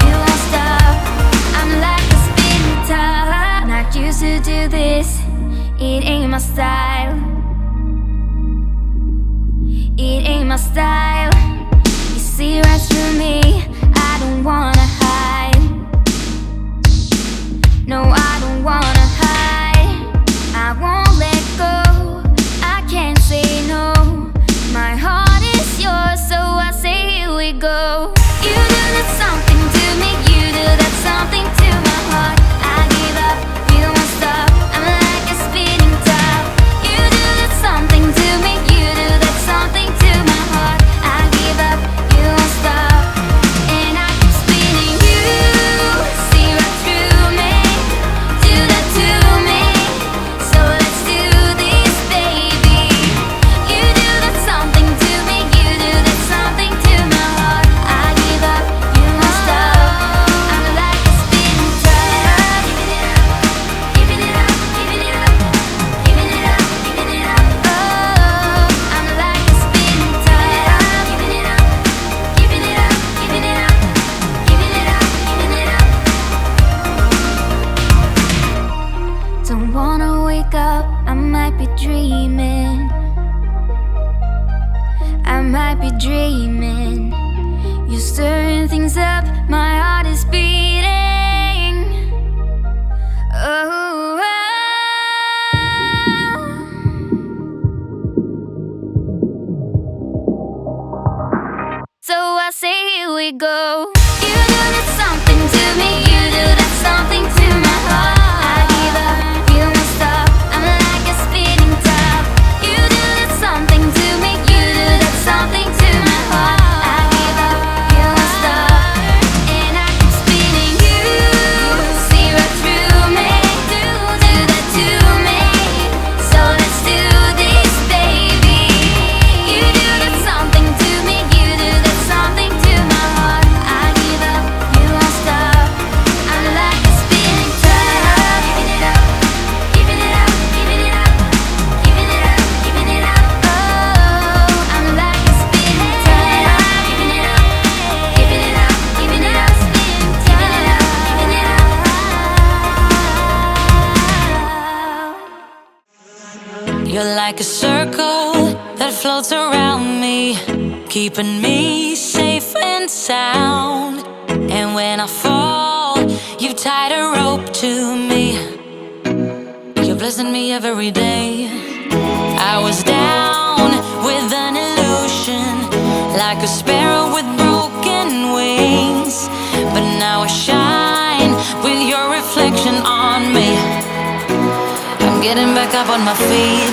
You You're like a circle that floats around me, keeping me safe and sound. And when I fall, you tied a rope to me. You're blessing me every day. I was down with an illusion, like a sparrow with broken wings, but now I shine with your reflection on me. I'm getting back up on my feet.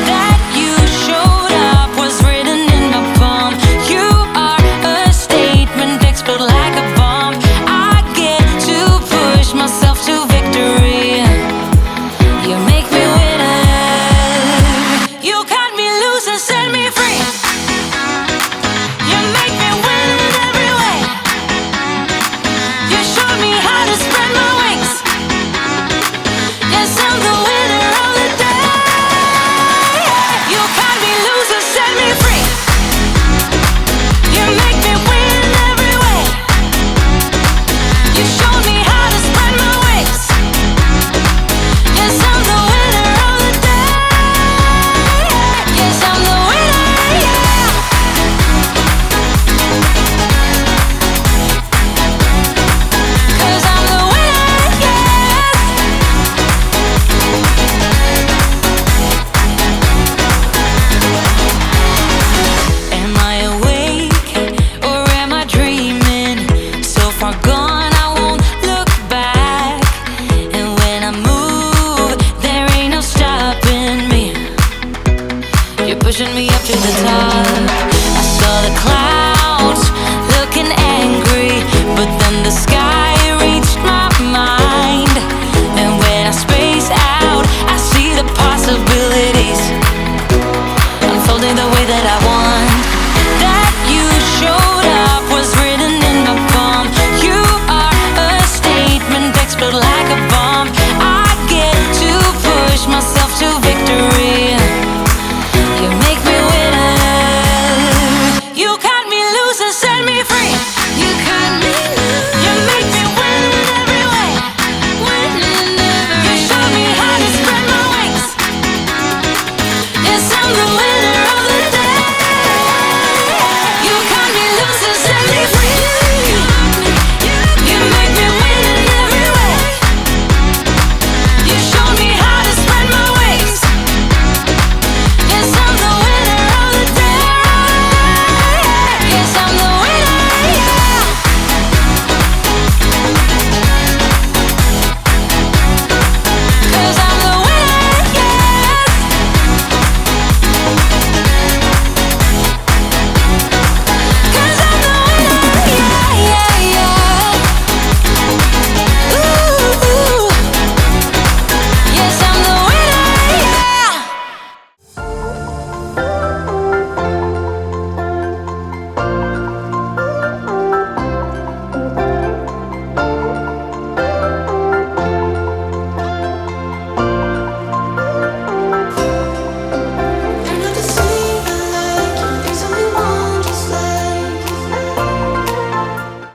That you showed up was written in my palm. You are a statement, explode like a bomb. I get to push myself to victory. You make me winner. You cut me loose and set me free. You make me win in every way. You showed me how to spread my wings. Yes, I'm the winner of the day. You cut me loose and set me free. You make me win in every way. You show